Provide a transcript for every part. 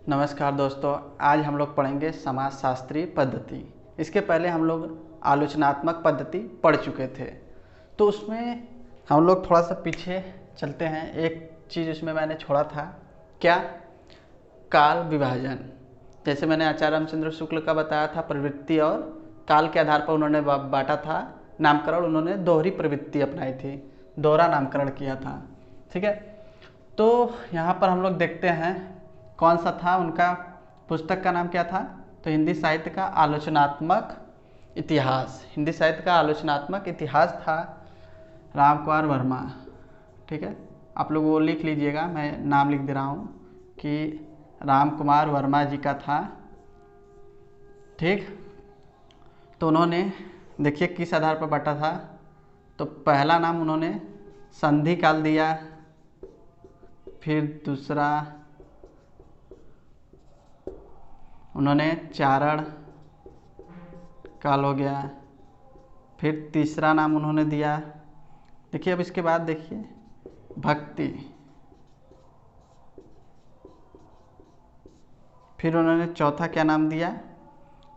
नमस्कार दोस्तों, आज हम लोग पढ़ेंगे समाजशास्त्री पद्धति। इसके पहले हम लोग आलोचनात्मक पद्धति पढ़ चुके थे, तो उसमें हम लोग थोड़ा सा पीछे चलते हैं। एक चीज़ उसमें मैंने छोड़ा था, क्या? काल विभाजन। जैसे मैंने आचार्य रामचंद्र शुक्ल का बताया था, प्रवृत्ति और काल के आधार पर उन्होंने बांटा था नामकरण। उन्होंने दोहरी प्रवृत्ति अपनाई थी, दोहरा नामकरण किया था। ठीक है, तो यहाँ पर हम लोग देखते हैं कौन सा था उनका पुस्तक का नाम, क्या था? तो हिंदी साहित्य का आलोचनात्मक इतिहास। हिंदी साहित्य का आलोचनात्मक इतिहास था राम कुमार वर्मा। ठीक है, आप लोग वो लिख लीजिएगा, मैं नाम लिख दे रहा हूँ कि राम कुमार वर्मा जी का था। ठीक, तो उन्होंने देखिए किस आधार पर बांटा था। तो पहला नाम उन्होंने संधि काल दिया, फिर दूसरा उन्होंने चारण काल हो गया, फिर तीसरा नाम उन्होंने दिया, देखिए अब इसके बाद देखिए भक्ति, फिर उन्होंने चौथा क्या नाम दिया?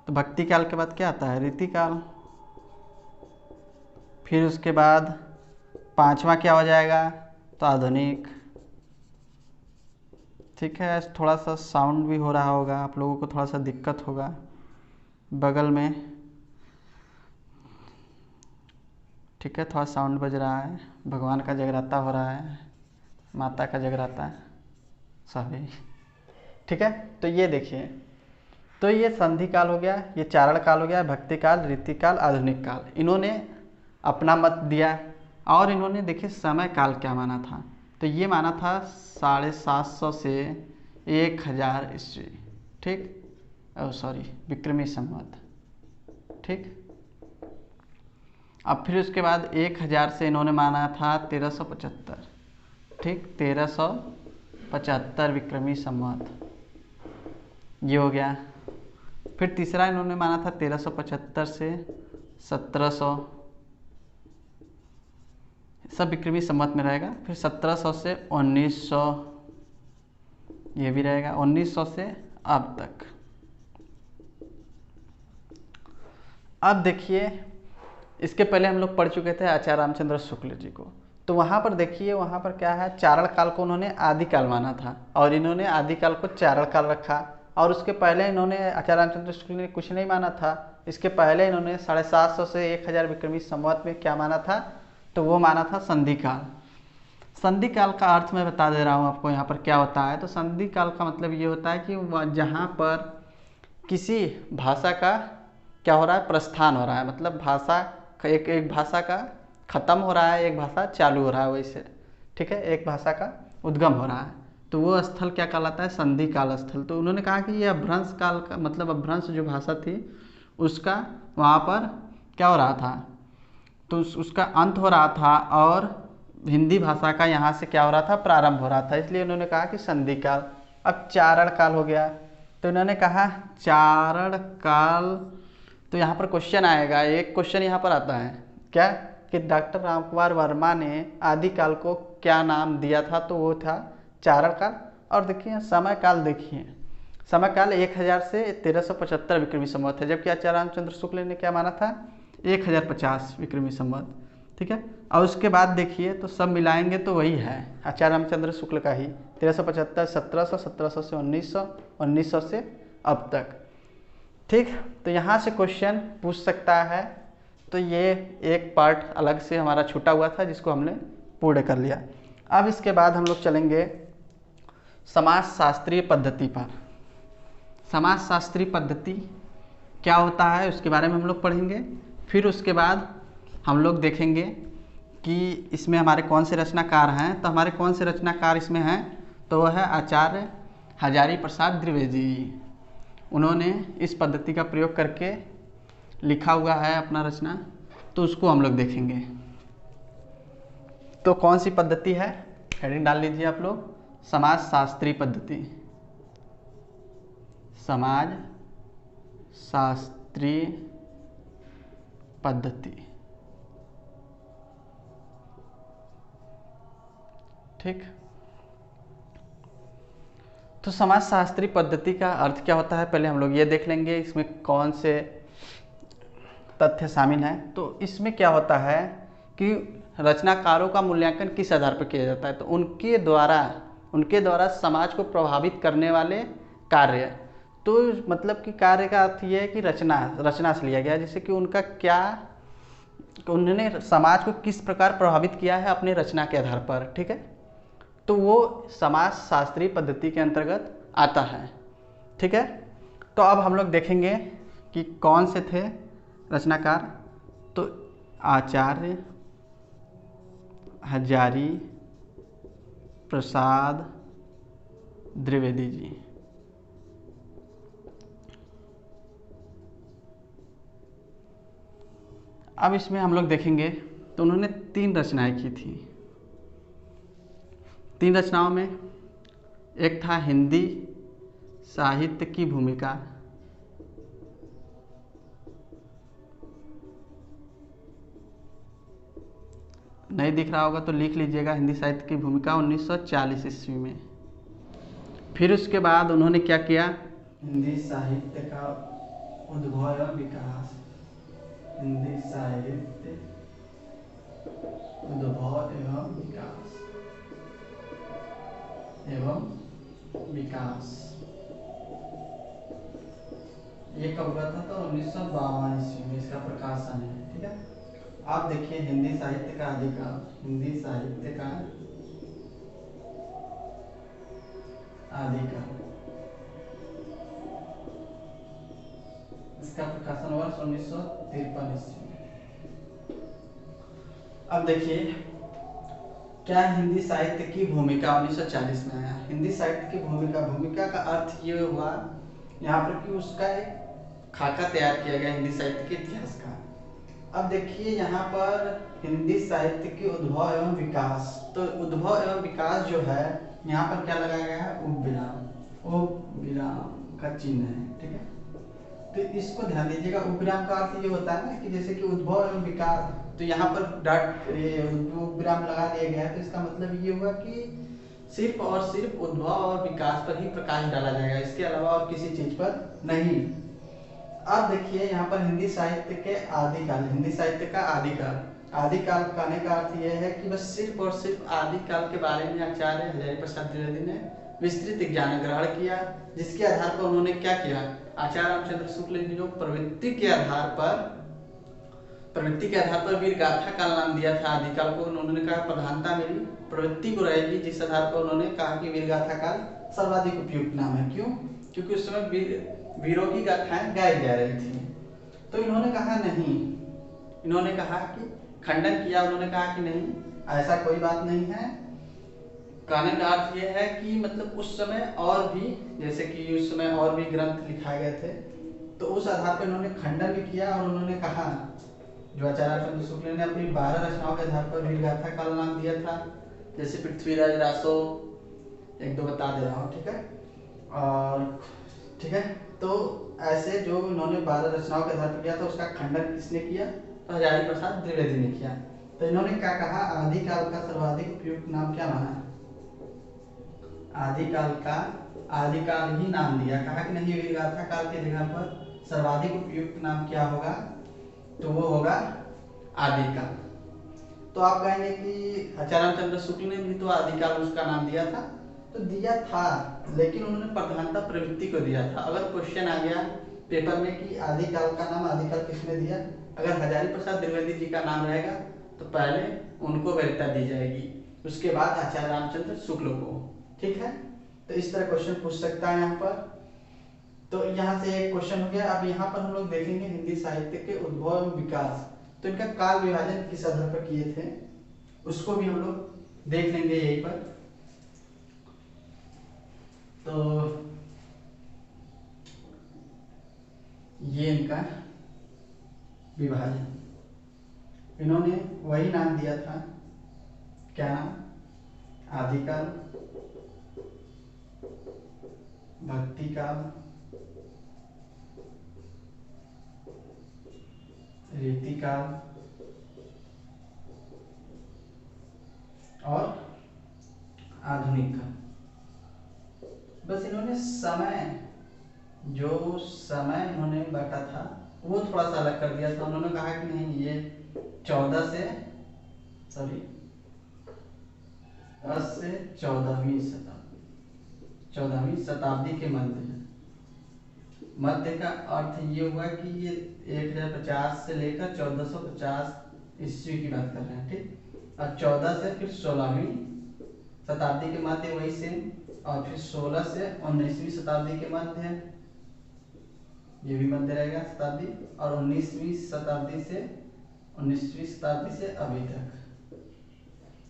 तो भक्ति काल के बाद क्या आता है? रीति काल। फिर उसके बाद पांचवा क्या हो जाएगा? तो आधुनिक। ठीक है, थोड़ा सा साउंड भी हो रहा होगा, आप लोगों को थोड़ा सा दिक्कत होगा बगल में। ठीक है, थोड़ा साउंड बज रहा है, भगवान का जगराता हो रहा है, माता का जगराता, सॉरी। ठीक है, तो ये देखिए, तो ये संधि काल हो गया, ये चारण काल हो गया, भक्ति काल, रीति काल, आधुनिक काल। इन्होंने अपना मत दिया। और इन्होंने देखिए समय काल क्या माना था? तो ये माना था 750 से 1000 ईस्वी। ठीक, सॉरी, विक्रमी संवत। ठीक, अब फिर उसके बाद 1000 से इन्होंने माना था 1375। ठीक, 1375 विक्रमी संवत, ये हो गया। फिर तीसरा इन्होंने माना था 1375 से 1700, सब विक्रमी संवत में रहेगा। फिर 1700 से 1900, ये भी रहेगा। 1900 से अब तक। अब देखिए, इसके पहले हम लोग पढ़ चुके थे आचार्य रामचंद्र शुक्ल जी को। तो वहाँ पर देखिए, वहाँ पर क्या है, चारण काल को उन्होंने आदिकाल माना था और इन्होंने आदिकाल को चारण काल रखा। और उसके पहले इन्होंने आचार्य रामचंद्र शुक्ल ने कुछ नहीं माना था। इसके पहले इन्होंने 750 से 1000 विक्रमी संवत में क्या माना था? तो वो माना था संधि काल। संधि काल का अर्थ मैं बता दे रहा हूँ आपको यहाँ पर क्या होता है। तो संधि काल का मतलब ये होता है कि जहाँ पर किसी भाषा का क्या हो रहा है, प्रस्थान हो रहा है, मतलब भाषा एक भाषा का खत्म हो रहा है, एक भाषा चालू हो रहा है, वैसे। ठीक है, एक भाषा का उद्गम हो रहा है, तो वो स्थल क्या कहलाता है? संधि काल स्थल। तो उन्होंने कहा कि ये अभ्रंश काल का मतलब अभ्रंश जो भाषा थी उसका वहाँ पर क्या हो रहा था, तो उसका अंत हो रहा था और हिंदी भाषा का यहाँ से क्या हो रहा था, प्रारंभ हो रहा था। इसलिए उन्होंने कहा कि संधि काल। अब चारण काल हो गया, तो इन्होंने कहा चारण काल। तो यहाँ पर क्वेश्चन आएगा, एक क्वेश्चन यहाँ पर आता है क्या, कि डॉक्टर रामकुमार वर्मा ने आदिकाल को क्या नाम दिया था? तो वो था चारण काल। और देखिए समय काल, देखिए समय काल 1000 से 1375 विक्रमी संवत है, जबकि आचार्य रामचंद्र शुक्ल ने क्या माना था? 1050 विक्रमी संवत। ठीक है, और उसके बाद देखिए तो सब मिलाएंगे तो वही है आचार्य रामचंद्र शुक्ल का ही 1375, 1700, 1700 से 1900, 1900 से अब तक। ठीक, तो यहाँ से क्वेश्चन पूछ सकता है। तो ये एक पार्ट अलग से हमारा छूटा हुआ था जिसको हमने पूर्ण कर लिया। अब इसके बाद हम लोग चलेंगे समाजशास्त्रीय पद्धति पर। समाजशास्त्रीय पद्धति क्या होता है उसके बारे में हम लोग पढ़ेंगे। फिर उसके बाद हम लोग देखेंगे कि इसमें हमारे कौन से रचनाकार हैं। तो हमारे कौन से रचनाकार इसमें हैं? तो वह है आचार्य हजारी प्रसाद द्विवेदी। उन्होंने इस पद्धति का प्रयोग करके लिखा हुआ है अपना रचना, तो उसको हम लोग देखेंगे। तो कौन सी पद्धति है, हेडिंग डाल लीजिए आप लोग, समाजशास्त्रीय पद्धति। समाज शास्त्रीय पद्धति। ठीक, तो समाजशास्त्री पद्धति का अर्थ क्या होता है, पहले हम लोग ये देख लेंगे इसमें कौन से तथ्य शामिल हैं। तो इसमें क्या होता है कि रचनाकारों का मूल्यांकन किस आधार पर किया जाता है, तो उनके द्वारा समाज को प्रभावित करने वाले कार्य। तो मतलब कि कार्य का अर्थ ये है कि रचना से लिया गया, जैसे कि उनका क्या, उन्होंने समाज को किस प्रकार प्रभावित किया है अपने रचना के आधार पर, ठीक है। तो वो समाजशास्त्री पद्धति के अंतर्गत आता है, ठीक है। तो अब हम लोग देखेंगे कि कौन से थे रचनाकार। तो आचार्य हजारी प्रसाद द्विवेदी जी। अब इसमें हम लोग देखेंगे तो उन्होंने 3 रचनाएं की थी। 3 रचनाओं में एक था हिंदी साहित्य की भूमिका, नहीं दिख रहा होगा तो लिख लीजिएगा, हिंदी साहित्य की भूमिका 1940 ईस्वी में। फिर उसके बाद उन्होंने क्या किया, हिंदी साहित्य का उद्भव एवं विकास, हिंदी साहित्य उद्भव एवं विकास ये कब हुआ था, तो 1952 ईस्वी में इसका प्रकाशन है, ठीक है। आप देखिए हिंदी साहित्य का अधिकार, हिंदी साहित्य का अधिकार, इसका प्रकाशन वर्ष 1953 ईस्वी में। अब देखिए क्या हिंदी साहित्य की भूमिका 1940 में आया। हिंदी साहित्य की भूमिका का अर्थ ये हुआ यहाँ पर कि उसका एक खाका तैयार किया गया हिंदी साहित्य के इतिहास का। अब देखिए यहाँ पर हिंदी साहित्य के उद्भव एवं विकास, तो उद्भव एवं विकास जो है यहाँ पर क्या लगाया गया है, उपविराम का चिन्ह है, ठीक है। तो इसको ध्यान दीजिएगा, उपविराम का अर्थ ये होता है ना कि जैसे कि उद्भव एवं विकास, तो यहाँ पर उपविराम लगा दिया गया है, तो इसका मतलब ये हुआ कि सिर्फ और सिर्फ उद्भव और विकास पर ही प्रकाश डाला जाएगा, इसके अलावा और किसी चीज पर नहीं। अब देखिए यहाँ पर हिंदी साहित्य के आदिकाल, हिंदी साहित्य का आदिकाल, आदिकाल कहने का अर्थ यह है कि बस सिर्फ और सिर्फ आदिकाल के बारे में आचार्य हजारी प्रसाद द्विवेदी ने विस्तृत ज्ञान ग्रहण किया, जिसके आधार पर उन्होंने क्या किया, आचार्य रामचंद्र शुक्ल जी ने प्रवृत्ति के आधार पर वीर गाथा काल नाम दिया था आदिकाल को। उन्होंने कहा प्रधानता मेरी प्रवृत्ति को रहेगी, जिस आधार पर उन्होंने कहा कि वीर गाथा काल सर्वाधिक उपयुक्त नाम है। क्यों, क्योंकि उस समय वीरों की गाथाएं गाई जा रही थी। तो इन्होंने कहा नहीं, इन्होंने कहा कि खंडन किया, उन्होंने कहा कि नहीं ऐसा कोई बात नहीं है। कहने का अर्थ ये है कि मतलब उस समय और भी, जैसे कि उस समय और भी ग्रंथ लिखाए गए थे, तो उस आधार पर इन्होंने खंडन भी किया और उन्होंने कहा, जो आचार्य रामचंद्र शुक्ल ने अपनी 12 रचनाओं के आधार पर वीर गाथा काल नाम दिया था, जैसे पृथ्वीराज रासो, एक दो बता दे रहा हूँ, ठीक है। और ठीक है, तो ऐसे जो उन्होंने 12 रचनाओं के आधार पर किया था, उसका खंडन किसने किया, तो हजारी प्रसाद द्विवेदी ने किया। तो इन्होंने क्या कहा, आदिकाल का सर्वाधिक उपयुक्त नाम क्या माना, आदिकाल का आदिकाल ही नाम दिया, कहा कि नहीं वीर गाथा काल के जगह पर सर्वाधिक उपयुक्त नाम क्या होगा, तो वो होगा आदिकाल। तो आप कहेंगे कि आचार्य रामचंद्र शुक्ल ने भी तो आदिकाल उसका नाम दिया था, तो दिया था, लेकिन उन्होंने प्रधानता प्रवृत्ति को दिया था। अगर क्वेश्चन आ गया पेपर में कि आदिकाल का नाम आदिकाल किसने दिया, अगर हजारी प्रसाद द्विवेदी जी का नाम रहेगा तो पहले उनको वैधता दी जाएगी, उसके बाद आचार्य रामचंद्र शुक्ल को, ठीक है। तो इस तरह क्वेश्चन पूछ सकता है यहाँ पर। तो यहाँ से एक क्वेश्चन हो गया। अब यहाँ पर हम लोग देखेंगे हिंदी साहित्य के उद्भव एवं विकास, तो इनका काल विभाजन किस आधार पर किए थे, उसको भी हम लोग देख लेंगे यहीं पर। तो ये इनका विभाजन, इन्होंने वही नाम दिया था, क्या नाम, आदिकाल, भक्तिकाल, रीतिकाल और आधुनिक काल। बस इन्होंने समय, जो समय इन्होंने बांटा था वो थोड़ा सा अलग कर दिया था। उन्होंने कहा कि नहीं, ये 14 से, सॉरी 10 से 14वीं शताब्दी, 14वीं शताब्दी के मध्य है। मध्य का अर्थ ये हुआ कि ये 1050 से लेकर 1450 ईस्वी की बात कर रहे हैं, ठीक। और 14 से फिर 16वीं शताब्दी के मध्य वही सेम, और फिर 16 से 19वीं शताब्दी के मध्य है, ये भी मध्य रहेगा शताब्दी, और 19वीं शताब्दी से अभी तक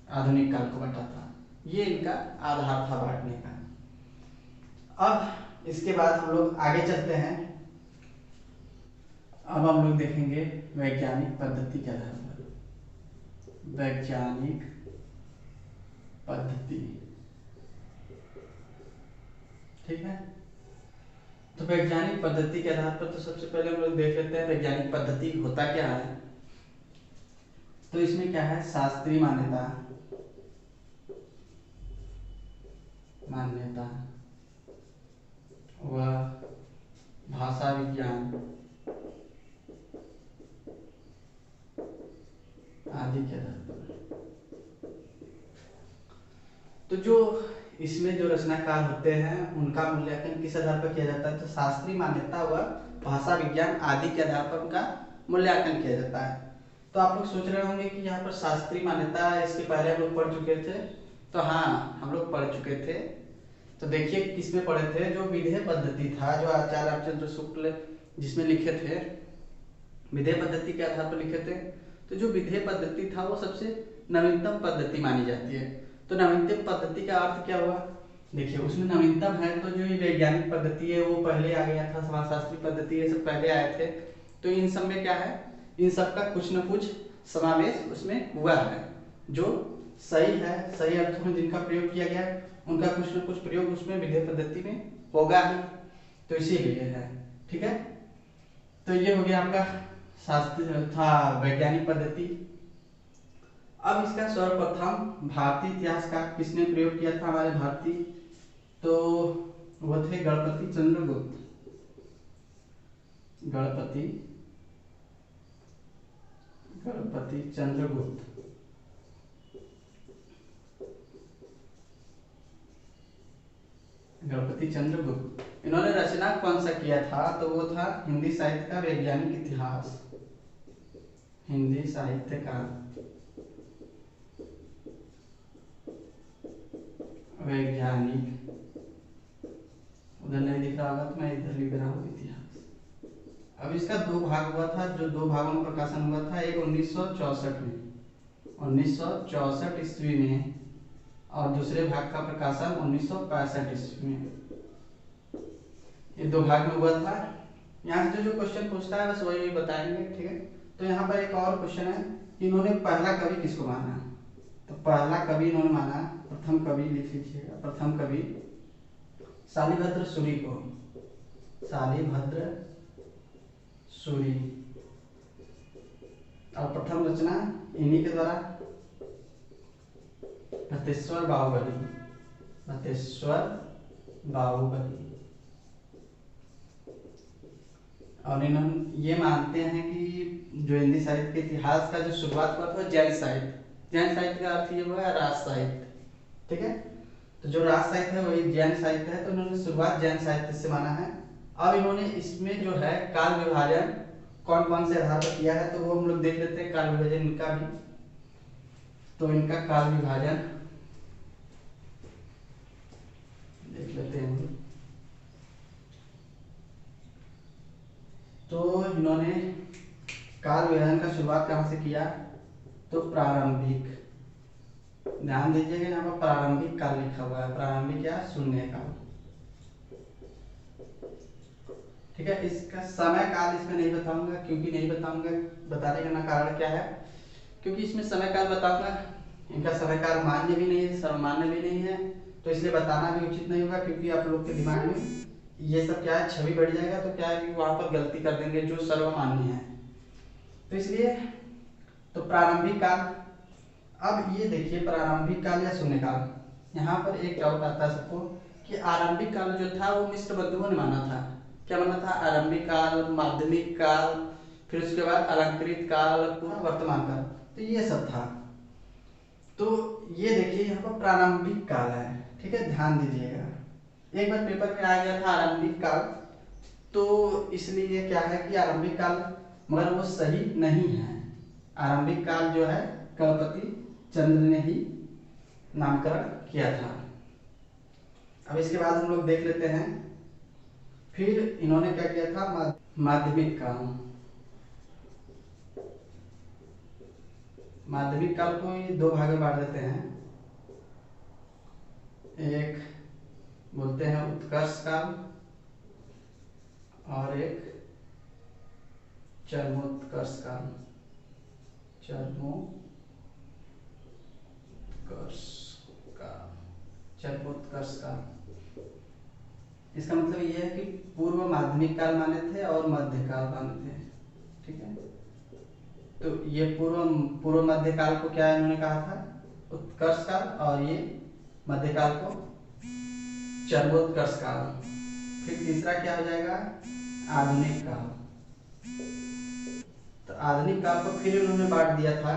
आधुनिक काल को बांटा था। ये इनका आधार था बांटने का। अब इसके बाद हम लोग आगे चलते हैं। अब हम लोग देखेंगे वैज्ञानिक पद्धति के आधार पर, वैज्ञानिक पद्धति, ठीक है। तो वैज्ञानिक पद्धति के आधार पर तो सबसे पहले हम लोग देख लेते हैं वैज्ञानिक पद्धति होता क्या है। तो इसमें क्या है, शास्त्रीय मान्यता व भाषा विज्ञान आदि के आधार पर। तो जो इसमें जो रचनाकार होते हैं उनका मूल्यांकन किस आधार पर किया जाता है, तो शास्त्रीय मान्यता व भाषा विज्ञान आदि के आधार पर उनका मूल्यांकन किया जाता है। तो आप लोग सोच रहे होंगे कि यहाँ पर शास्त्रीय मान्यता, इसके पहले हम लोग पढ़ चुके थे। तो हाँ, हम लोग पढ़ चुके थे। तो देखिए किसमें पढ़े थे, जो विधेय पद्धति था, जो आचार्य रामचंद्र शुक्ल जिसमें लिखे थे, विधेय पद्धति के आधार पर लिखे थे। तो जो विधेय पद्धति था वो सबसे नवीनतम पद्धति मानी जाती है। तो नवीनतम पद्धति का अर्थ क्या हुआ, देखिए उसमें नवीनतम है तो जो ये वैज्ञानिक पद्धति है वो पहले आ गया था, समाजशास्त्री पद्धति ये सब पहले आए थे। तो इन सब में क्या है, इन सब का कुछ न कुछ समावेश उसमें हुआ है। जो सही है, सही अर्थों में जिनका प्रयोग किया गया है उनका कुछ न कुछ प्रयोग उसमें विधेय पद्धति में होगा ही, तो इसीलिए है, ठीक है। तो ये हो गया आपका शास्त्रीय था वैज्ञानिक पद्धति। अब इसका सर्वप्रथम भारतीय इतिहासकार किसने प्रयोग किया था हमारे भारतीय, तो वो थे गणपति चंद्रगुप्त। गणपति चंद्रगुप्त गणपति चंद्रगुप्त। इन्होंने रचना कौन सा किया था, तो वो था हिंदी साहित्य का वैज्ञानिक इतिहास। हिंदी साहित्य का वैज्ञानिक, उधर नहीं दिख रहा होगा तो मैं इधर लिख रहा हूँ इतिहास। अब इसका दो भाग हुआ था, जो दो भागों में प्रकाशन हुआ था, एक 1964 में, 1964 ईस्वी में, और दूसरे भाग का प्रकाशन 1965 ईस्वी में। ये दो भाग में हुआ था। यहाँ से जो क्वेश्चन पूछता है बस वही बताएंगे, ठीक है। तो यहाँ पर एक और क्वेश्चन है कि इन्होंने पहला कवि किसको माना, तो पहला कवि इन्होंने माना, प्रथम कवि लिख लीजिएगा, प्रथम कवि शालिभद्र सूरी को, शालिभद्र सूरी। और प्रथम रचना इन्हीं के द्वारा भतेश्वर बाहुबली। और इन्होंने ये मानते हैं कि जो हिंदी साहित्य के इतिहास का जो शुरुआत हुआ था जैन साहित्य, जैन साहित्य का अर्थ ये हुआ है राज साहित्य, ठीक है। तो जो राज साहित्य है वही जैन साहित्य है, तो इन्होंने शुरुआत जैन साहित्य से माना है। अब इन्होंने इसमें जो है काल विभाजन कौन कौन से आधार पर किया है, तो वो हम लोग देख लेते हैं काल विभाजन इनका भी। तो इनका काल विभाजन देख लेते हैं। तो इन्होंने काल विभाजन का शुरुआत कहाँ से किया, तो प्रारंभिक, ध्यान दीजिएगा यहाँ पर प्रारंभिक काल लिखा हुआ है, प्रारंभिक क्या, शून्य काल, ठीक है। इसका समय काल इसमें नहीं बताऊंगा, क्योंकि नहीं बताऊंगा, बताने का ना कारण क्या है, क्योंकि इसमें समय काल बताऊंगा, इनका समय काल मान्य भी नहीं है, सर्वमान्य भी नहीं है, तो इसलिए बताना भी उचित नहीं होगा, क्योंकि आप लोग के दिमाग में ये सब क्या है, छवि बढ़ जाएगा, तो क्या है कि वहां पर गलती कर देंगे जो सर्वमान्य है, तो इसलिए तो प्रारंभिक काल। अब ये देखिए प्रारंभिक काल या शून्य काल, यहाँ पर एक डाउट आता है सबको कि आरंभिक काल जो था वो मिस्र बंधुओं ने माना था। क्या माना था? आरंभिक काल, माध्यमिक काल, फिर उसके बाद अलंकृत काल, पूरा वर्तमान काल, तो ये सब था। तो ये देखिए यहाँ पर प्रारंभिक काल है, ठीक है, ध्यान दीजिएगा। एक बार पेपर में आ गया था आरंभिक काल, तो इसलिए क्या है कि आरंभिक काल, मगर वो सही नहीं है। आरंभिक काल जो है कलपति चंद्र ने ही नामकरण किया था। अब इसके बाद हम लोग देख लेते हैं, फिर इन्होंने क्या किया था? माध्यमिक काल। माध्यमिक काल को ये दो भाग में बांट देते हैं। एक बोलते हैं उत्कर्ष काल और एक चरमोत्कर्ष काल। चरमोत्कर्ष काल। इसका मतलब ये है कि पूर्व माध्यमिक काल माने थे और मध्य काल माने थे, ठीक है। तो ये पूर्व मध्य काल को क्या इन्होंने कहा था? उत्कर्ष काल, और ये मध्य काल को चरमोत्कर्ष काल। फिर तीसरा क्या हो जाएगा? आधुनिक काल। तो आधुनिक काल को फिर इन्होंने बांट दिया था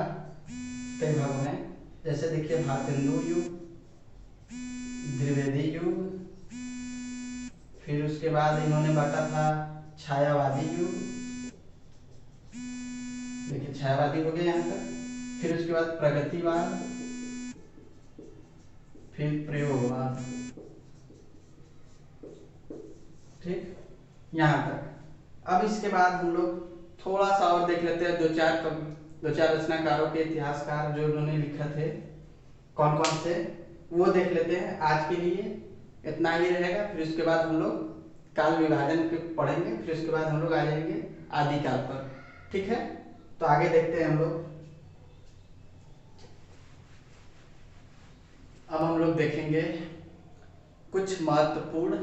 कई भागों में, जैसे देखिए भारतेंदु युग, द्विवेदी युग, फिर उसके बाद इन्होंने बांटा था छायावादी युग, देखिए छायावादी हो गया यहाँ तक। फिर उसके बाद प्रगतिवाद, फिर प्रयोगवाद, ठीक, यहाँ तक। अब इसके बाद हम लोग थोड़ा सा और देख लेते हैं, दो चार रचनाकारों के इतिहासकार जो उन्होंने लिखा थे, कौन कौन से, वो देख लेते हैं। आज के लिए इतना ही रहेगा। फिर उसके बाद हम लोग काल विभाजन के पढ़ेंगे, फिर उसके बाद हम लोग आ जाएंगे आदिकाल पर, ठीक है। तो आगे देखते हैं हम लोग। अब हम लोग देखेंगे कुछ महत्वपूर्ण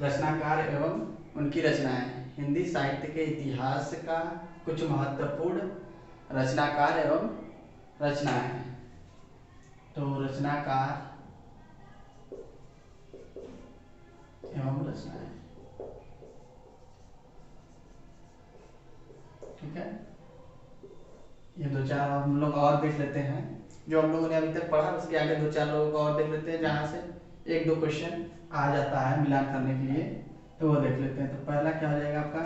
रचनाकार एवं उनकी रचनाएं, हिंदी साहित्य के इतिहास का कुछ महत्वपूर्ण रचनाकार एवं रचनाएं। तो रचनाकार एवं रचनाएं, ठीक है। ये दो चार हम लोग और देख लेते हैं, जो हम लोगों ने अभी तक पढ़ा उसके आगे दो चार लोगों को और देख लेते हैं, जहाँ से एक दो क्वेश्चन आ जाता है मिलान करने के लिए, तो वो देख लेते हैं। तो पहला क्या हो जाएगा आपका?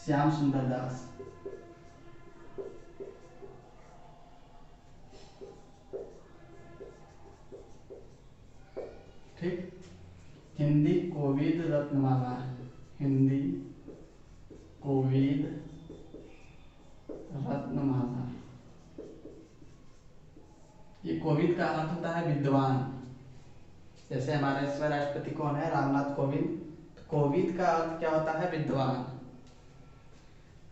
श्याम सुंदर दास, ठीक। हिंदी कोविद रत्नमाला, हिंदी कोविद रत्नमाला। ये कोविद का अर्थ होता है विद्वान। जैसे हमारे इसमें राष्ट्रपति कौन है? रामनाथ कोविंद। तो कोविद का अर्थ क्या होता है? विद्वान।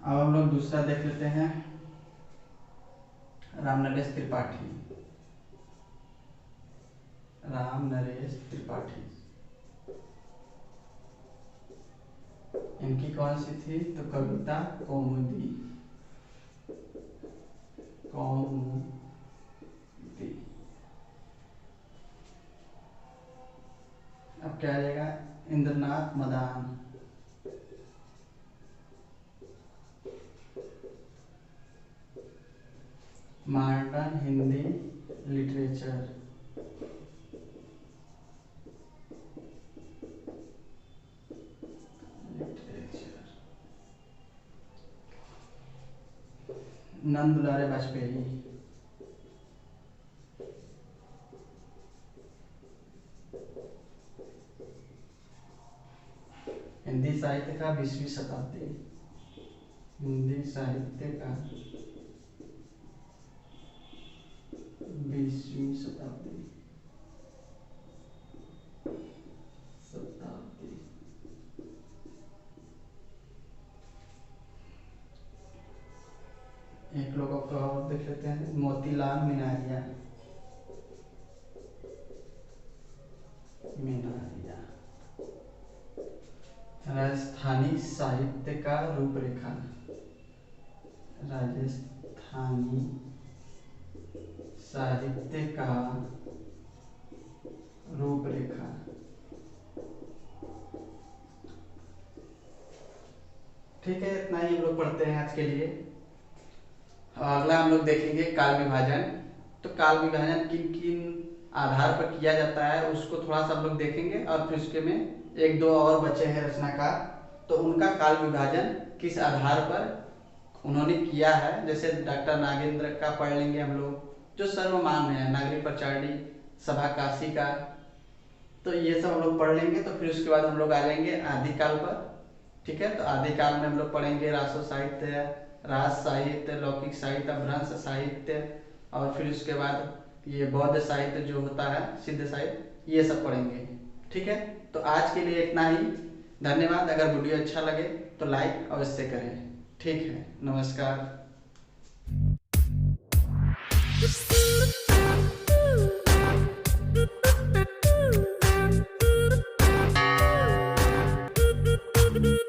अब हम लोग दूसरा देख लेते हैं, राम नरेश त्रिपाठी, राम नरेश त्रिपाठी। इनकी कौन सी थी? तो कविता कौमुदी, कौमुदी। अब क्या आ जाएगा? इंद्रनाथ मदान, मॉडर्न हिंदी लिटरेचर, नंद दुलारे वाजपेयी, हिंदी साहित्य का 20वीं शताब्दी, हिंदी साहित्य का 20वीं शताब्दी, एक लोगों को और देख लेते हैं, मोतीलाल मिनारिया, राजस्थानी साहित्य का रूपरेखा, राजस्थानी साहित्य का रूपरेखा, ठीक है, इतना ही हम लोग पढ़ते हैं आज के लिए। अगला हम लोग देखेंगे काल विभाजन। तो काल विभाजन किन किन आधार पर किया जाता है उसको थोड़ा सा हम लोग देखेंगे, और फिर उसके में एक दो और बचे हैं रचनाकार, तो उनका काल विभाजन किस आधार पर उन्होंने किया है। जैसे डॉक्टर नागेंद्र का पढ़ लेंगे हम लोग, जो सर्वमान्य है, नागरी परचार्डी, सभा काशी का, तो ये सब हम लोग पढ़ लेंगे। तो फिर उसके बाद हम लोग आ जाएंगे आदिकाल पर। ठीक है, तो आदिकाल में हम लोग पढ़ेंगे रासो साहित्य, राज साहित्य, लौकिक साहित्य, भ्रंश साहित्य, और फिर उसके बाद ये बौद्ध साहित्य जो होता है, सिद्ध साहित्य, ये सब पढ़ेंगे। ठीक है, तो आज के लिए इतना ही। धन्यवाद। अगर वीडियो अच्छा लगे तो लाइक अवश्य करें। ठीक है, नमस्कार। Thank you.